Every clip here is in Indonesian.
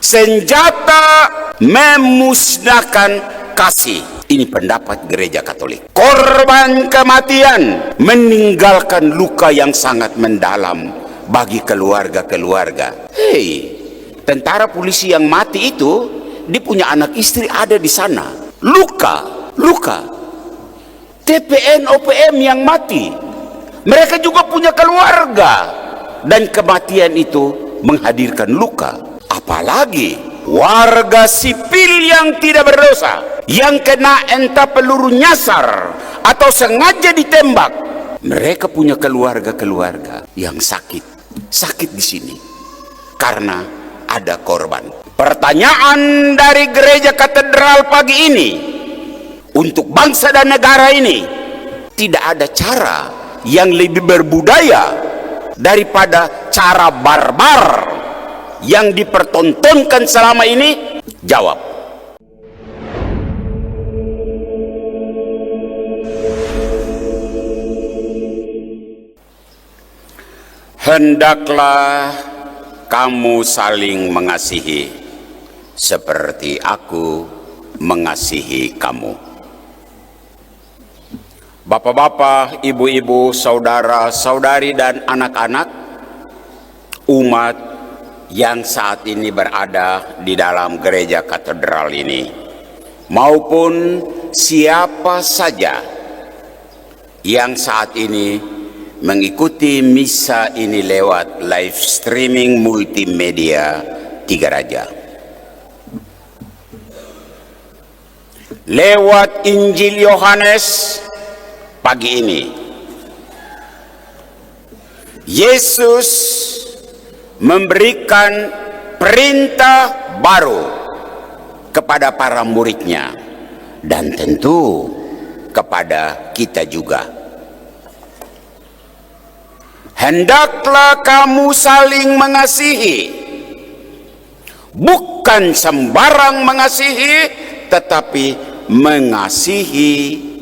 senjata memusnahkan kasih. Ini pendapat gereja Katolik. Korban kematian meninggalkan luka yang sangat mendalam bagi keluarga-keluarga. Hei, tentara polisi yang mati itu, dia punya anak istri ada di sana. Luka. TPN OPM yang mati, mereka juga punya keluarga, dan kematian itu menghadirkan luka. Apalagi warga sipil yang tidak berdosa, yang kena entah peluru nyasar atau sengaja ditembak, mereka punya keluarga-keluarga yang sakit di sini karena ada korban. Pertanyaan dari gereja katedral pagi ini untuk bangsa dan negara ini, tidak ada cara yang lebih berbudaya daripada cara barbar yang dipertontonkan selama ini. Jawab. Hendaklah kamu saling mengasihi seperti aku mengasihi kamu. Bapak-bapak, ibu-ibu, saudara-saudari, dan anak-anak umat yang saat ini berada di dalam gereja katedral ini, maupun siapa saja yang saat ini mengikuti misa ini lewat live streaming multimedia Tiga Raja, lewat Injil Yohanes pagi ini. Yesus memberikan perintah baru kepada para muridnya, dan tentu kepada kita juga. Hendaklah kamu saling mengasihi, bukan sembarang mengasihi, tetapi mengasihi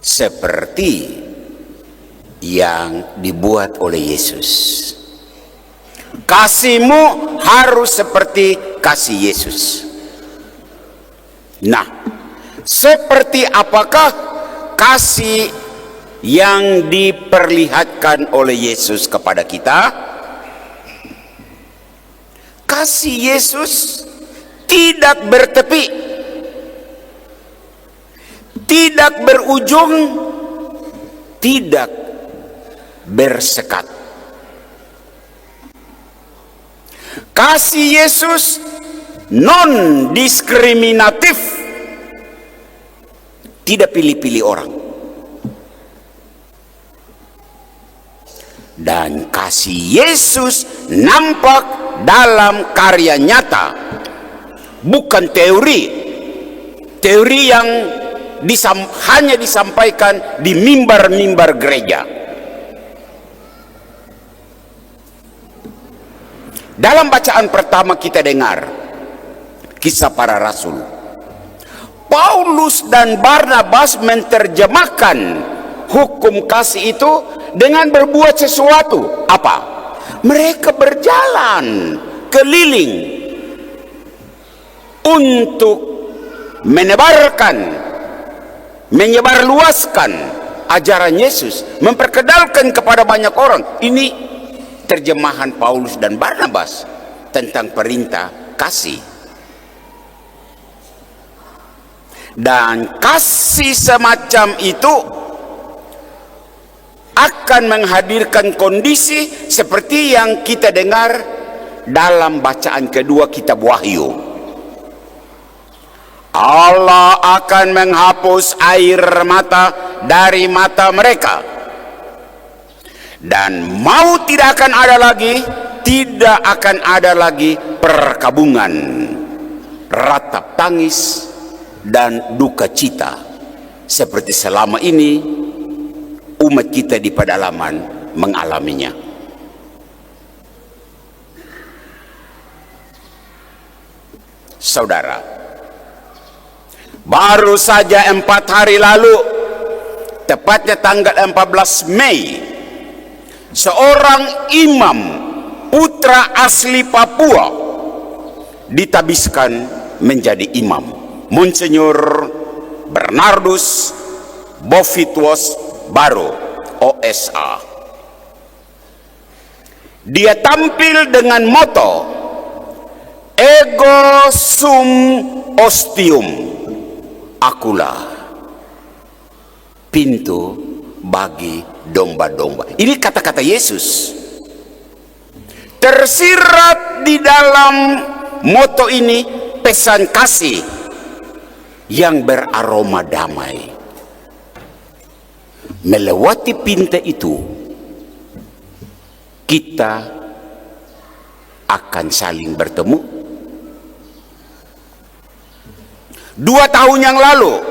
seperti yang dibuat oleh Yesus. Kasihmu harus seperti kasih Yesus. Nah, seperti apakah kasih yang diperlihatkan oleh Yesus kepada kita? Kasih Yesus tidak bertepi, tidak berujung, tidak bersekat. Kasih Yesus non diskriminatif, tidak pilih-pilih orang. Dan kasih Yesus nampak dalam karya nyata, bukan teori yang hanya disampaikan di mimbar-mimbar gereja. Dalam bacaan pertama kita dengar Kisah Para Rasul. Paulus dan Barnabas menerjemahkan hukum kasih itu dengan berbuat sesuatu. Apa? Mereka berjalan keliling untuk menyebarluaskan ajaran Yesus, memperkenalkan kepada banyak orang. Ini terjemahan Paulus dan Barnabas tentang perintah kasih. Dan kasih semacam itu akan menghadirkan kondisi seperti yang kita dengar dalam bacaan kedua kitab Wahyu. Allah akan menghapus air mata dari mata mereka, dan maut tidak akan ada lagi perkabungan, ratap tangis, dan duka cita seperti selama ini umat kita di pedalaman mengalaminya. Saudara, baru saja 4 hari lalu, tepatnya tanggal 14 Mei, seorang imam putra putra asli Papua ditabiskan menjadi imam, Monsinyur Bernardus Bovitwas Baro, OSA. Dia tampil dengan moto Ego sum ostium, akulah pintu bagi domba-domba. Ini kata-kata Yesus. Tersirat di dalam moto ini pesan kasih yang beraroma damai. Melewati pintu itu, kita akan saling bertemu. 2 tahun yang lalu,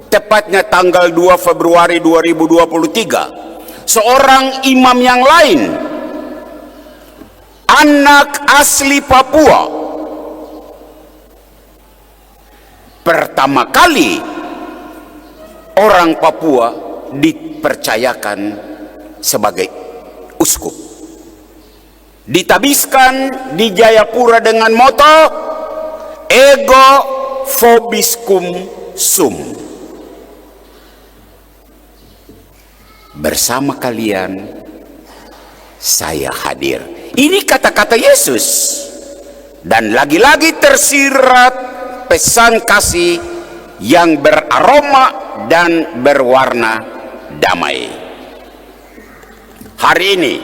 tepatnya tanggal 2 Februari 2023, seorang imam yang lain, anak asli Papua, pertama kali orang Papua dipercayakan sebagai uskup, ditabiskan di Jayapura dengan moto Ego vobiscum sum. Bersama kalian saya hadir. Ini kata-kata Yesus, dan lagi-lagi tersirat pesan kasih yang beraroma dan berwarna damai. Hari ini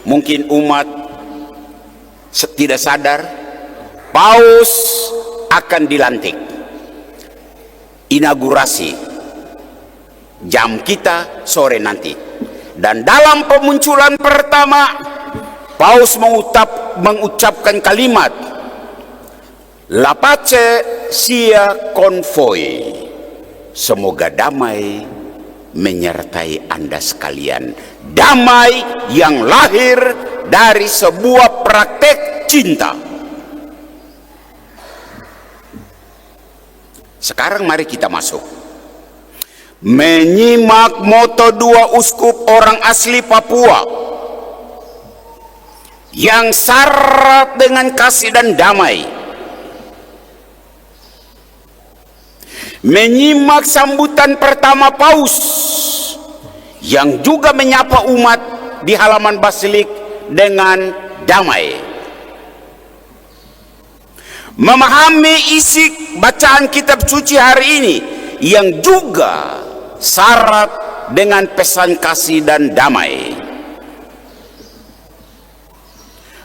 mungkin umat tidak sadar, Paus akan dilantik. Inaugurasi jam kita sore nanti, dan dalam pemunculan pertama Paus mengucapkan kalimat La pace sia con voi, semoga damai menyertai Anda sekalian. Damai yang lahir dari sebuah praktek cinta. Sekarang mari kita masuk menyimak moto 2 uskup orang asli Papua yang syarat dengan kasih dan damai. Menyimak sambutan pertama Paus yang juga menyapa umat di halaman basilik dengan damai. Memahami isi bacaan kitab suci hari ini yang juga syarat dengan pesan kasih dan damai.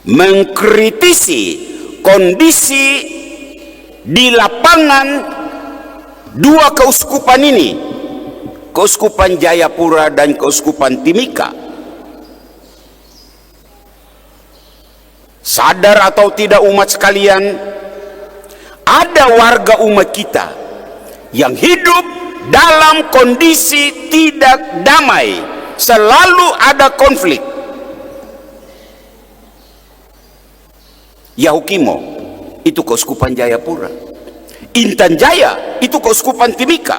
Mengkritisi kondisi di lapangan 2 keuskupan ini, Keuskupan Jayapura dan Keuskupan Timika. Sadar atau tidak umat sekalian, ada warga umat kita yang hidup dalam kondisi tidak damai, selalu ada konflik. Yahukimo itu Keuskupan Jayapura, Intan Jaya itu Keuskupan Timika.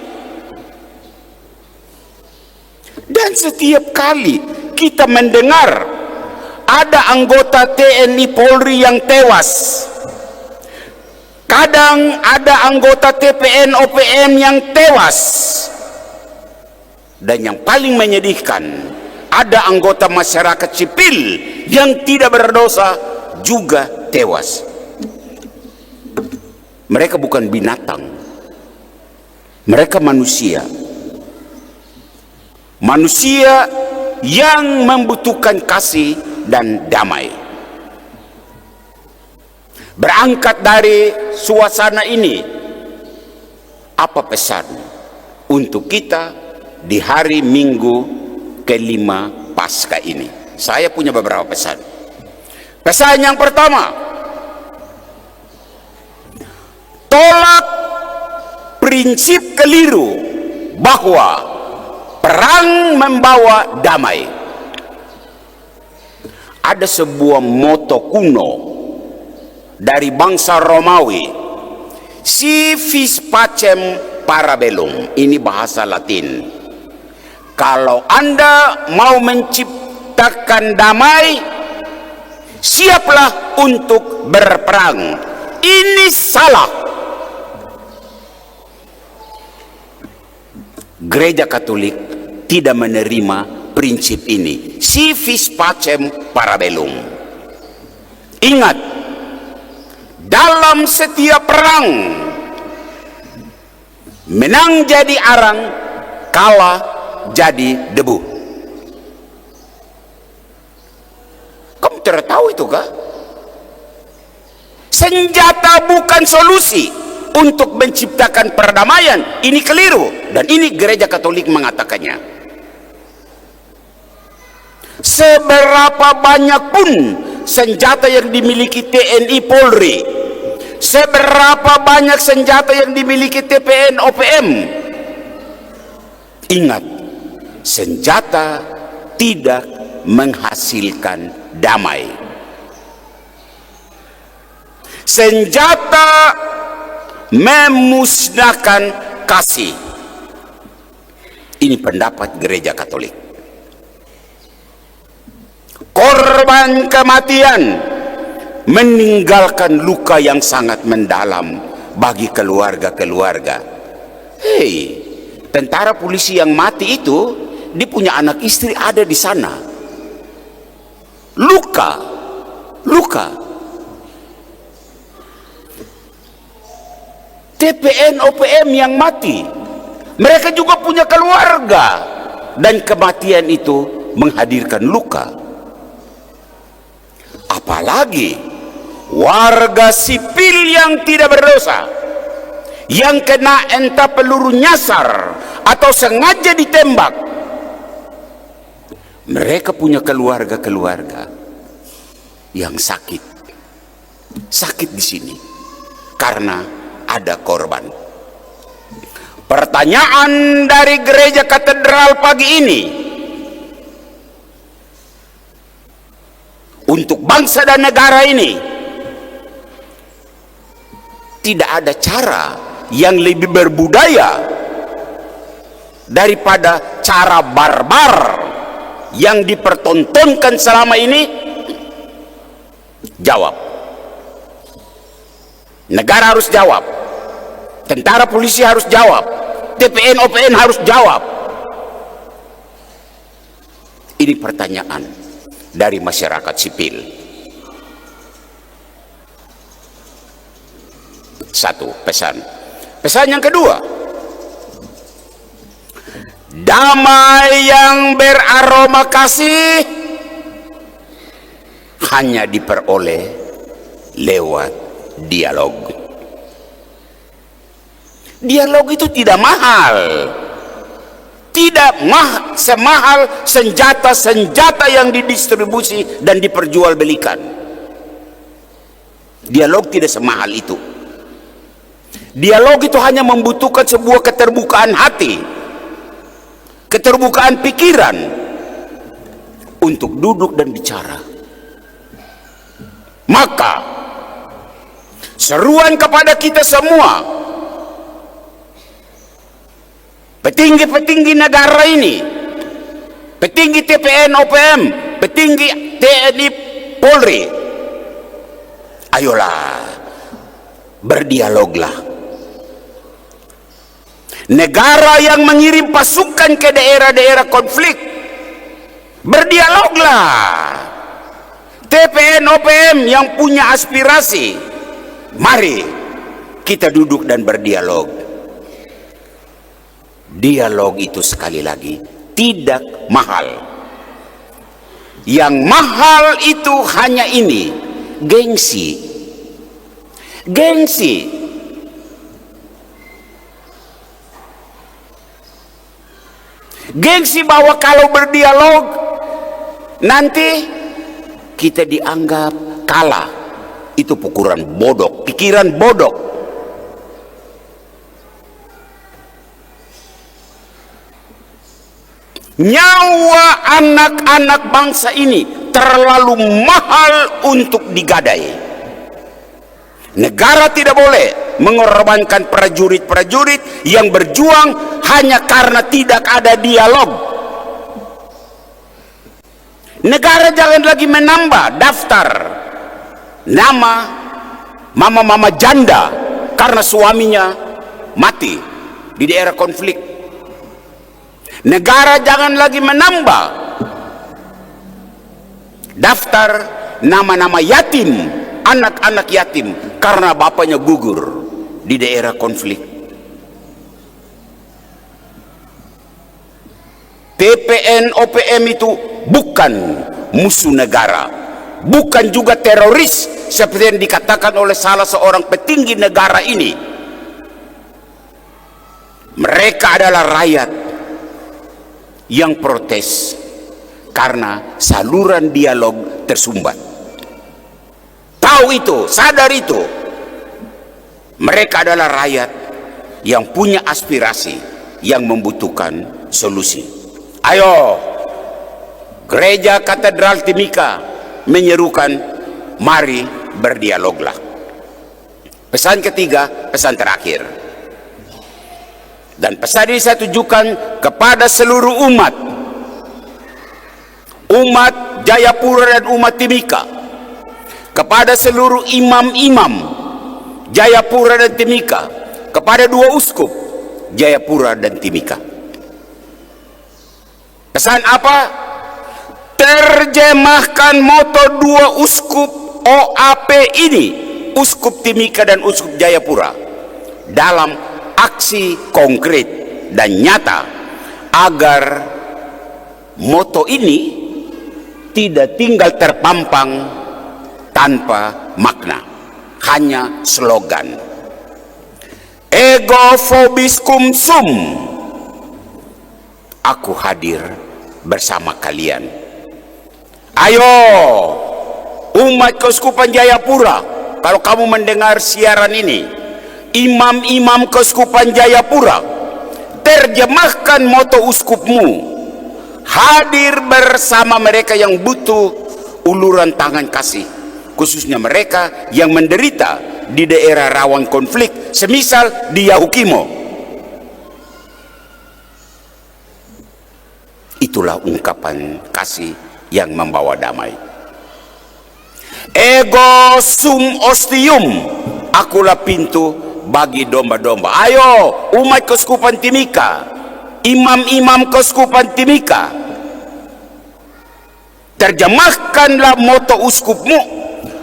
Dan setiap kali kita mendengar ada anggota TNI Polri yang tewas, kadang ada anggota TPN OPM yang tewas, dan yang paling menyedihkan, ada anggota masyarakat sipil yang tidak berdosa juga tewas. Mereka bukan binatang, mereka manusia. Manusia yang membutuhkan kasih dan damai. Berangkat dari suasana ini, apa pesan untuk kita di hari Minggu kelima Paskah ini? Saya punya beberapa pesan. Pesan yang pertama, tolak prinsip keliru bahwa perang membawa damai. Ada sebuah moto kuno dari bangsa Romawi, si vis pacem parabellum. Ini bahasa Latin. Kalau Anda mau menciptakan damai, siaplah untuk berperang. Ini salah. Gereja Katolik tidak menerima prinsip ini. Si vis pacem parabellum. Ingat, dalam setiap perang, menang jadi arang, kalah jadi debu. Kamu tidak tahu itu kah? Senjata bukan solusi untuk menciptakan perdamaian. Ini keliru, dan ini gereja Katolik mengatakannya. Seberapa banyak pun senjata yang dimiliki TNI Polri, seberapa banyak senjata yang dimiliki TPN OPM, ingat, senjata tidak menghasilkan damai. Senjata memusnahkan kasih. Ini pendapat gereja Katolik. Korban kematian meninggalkan luka yang sangat mendalam bagi keluarga-keluarga. Hei, tentara polisi yang mati itu, dia punya anak istri ada di sana. Luka. TPN OPM yang mati, mereka juga punya keluarga, dan kematian itu menghadirkan luka. Apalagi warga sipil yang tidak berdosa, yang kena entah peluru nyasar atau sengaja ditembak. Mereka punya keluarga-keluarga yang sakit di sini karena ada korban. Pertanyaan dari gereja katedral pagi ini, untuk bangsa dan negara ini, tidak ada cara yang lebih berbudaya daripada cara barbar yang dipertontonkan selama ini. Jawab. Negara harus jawab, tentara polisi harus jawab, TPN OPN harus jawab. Ini pertanyaan dari masyarakat sipil. Satu, pesan yang kedua, damai yang beraroma kasih hanya diperoleh lewat dialog. Dialog itu tidak mahal, tidak semahal senjata-senjata yang didistribusi dan diperjualbelikan. Dialog tidak semahal itu. Dialog itu hanya membutuhkan sebuah keterbukaan hati, keterbukaan pikiran untuk duduk dan bicara. Maka seruan kepada kita semua, petinggi-petinggi negara ini, petinggi TPN OPM, petinggi TNI Polri, ayolah berdialoglah. Negara yang mengirim pasukan ke daerah-daerah konflik, berdialoglah. TPN OPM yang punya aspirasi, mari kita duduk dan berdialog. Dialog itu sekali lagi tidak mahal. Yang mahal itu hanya ini, gengsi. Gengsi bahwa kalau berdialog nanti kita dianggap kalah. Itu pikiran bodoh. Nyawa anak-anak bangsa ini terlalu mahal untuk digadai. Negara tidak boleh mengorbankan prajurit-prajurit yang berjuang hanya karena tidak ada dialog. Negara jangan lagi menambah daftar nama mama-mama janda karena suaminya mati di daerah konflik. Negara jangan lagi menambah daftar nama-nama yatim, anak-anak yatim karena bapaknya gugur di daerah konflik. PPN, OPM itu bukan musuh negara, bukan juga teroris seperti yang dikatakan oleh salah seorang petinggi negara ini. Mereka adalah rakyat yang protes karena saluran dialog tersumbat. Tahu itu, sadar itu. Mereka adalah rakyat yang punya aspirasi, yang membutuhkan solusi. Ayo, Gereja Katedral Timika menyerukan, mari berdialoglah. Pesan ketiga, pesan terakhir. Dan pesan ini saya tujukan kepada seluruh umat Jayapura dan umat Timika, kepada seluruh imam-imam Jayapura dan Timika, kepada dua uskup Jayapura dan Timika. Pesan apa? Terjemahkan moto dua uskup OAP ini, uskup Timika dan uskup Jayapura, dalam aksi konkret dan nyata, agar moto ini tidak tinggal terpampang tanpa makna, hanya slogan. Ego vobis cum sum, aku hadir bersama kalian. Ayo umat Keuskupan Jayapura, kalau kamu mendengar siaran ini, imam-imam Keuskupan Jayapura, terjemahkan moto uskupmu, hadir bersama mereka yang butuh uluran tangan kasih, khususnya mereka yang menderita di daerah rawan konflik, semisal di Yahukimo. Itulah ungkapan kasih yang membawa damai. Ego sum ostium, akulah pintu bagi domba-domba. Ayo umat Keuskupan Timika, imam-imam Keuskupan Timika, terjemahkanlah moto uskupmu,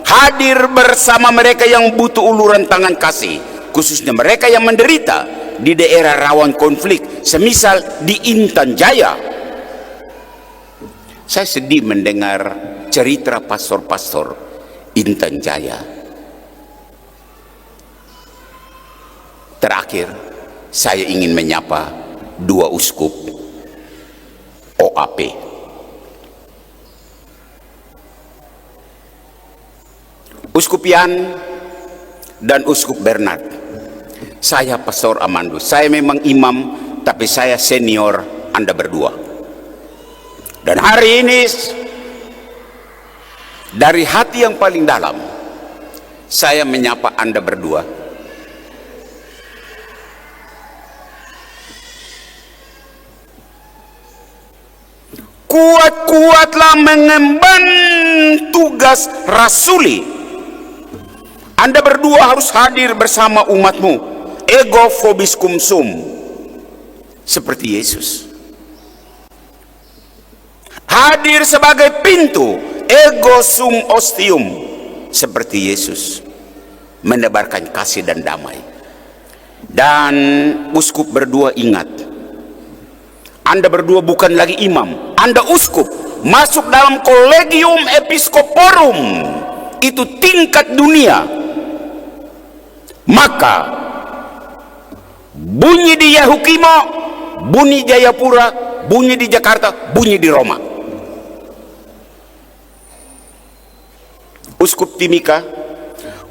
hadir bersama mereka yang butuh uluran tangan kasih, khususnya mereka yang menderita di daerah rawan konflik, semisal di Intan Jaya. Saya sedih mendengar cerita pastor-pastor Intan Jaya. Terakhir, saya ingin menyapa dua uskup OAP. Uskup Yan dan Uskup Bernard. Saya Pastor Amandus. Saya memang imam, tapi saya senior Anda berdua. Dan hari ini, dari hati yang paling dalam, saya menyapa Anda berdua. Kuat-kuatlah mengemban tugas rasuli. Anda berdua harus hadir bersama umatmu. Ego vobis cum sum, seperti Yesus. Hadir sebagai pintu, ego sum ostium, seperti Yesus, menebarkan kasih dan damai. Dan uskup berdua ingat, Anda berdua bukan lagi imam, Anda uskup, masuk dalam Collegium Episcoporum, itu tingkat dunia. Maka bunyi di Yahukimo, bunyi Jayapura, bunyi di Jakarta, bunyi di Roma. Uskup Timika,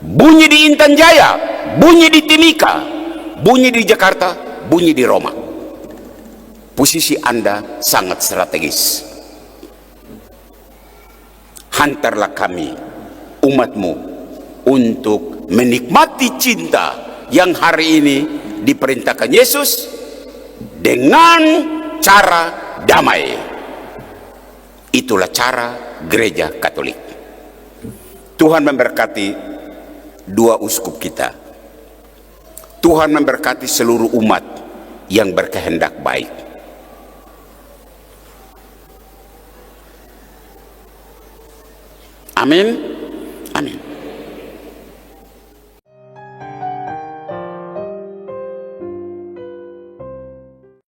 bunyi di Intan Jaya, bunyi di Timika, bunyi di Jakarta, bunyi di Roma. Posisi Anda sangat strategis. Hantarlah kami, umatmu, untuk menikmati cinta yang hari ini diperintahkan Yesus dengan cara damai. Itulah cara Gereja Katolik. Tuhan memberkati dua uskup kita. Tuhan memberkati seluruh umat yang berkehendak baik. Amin.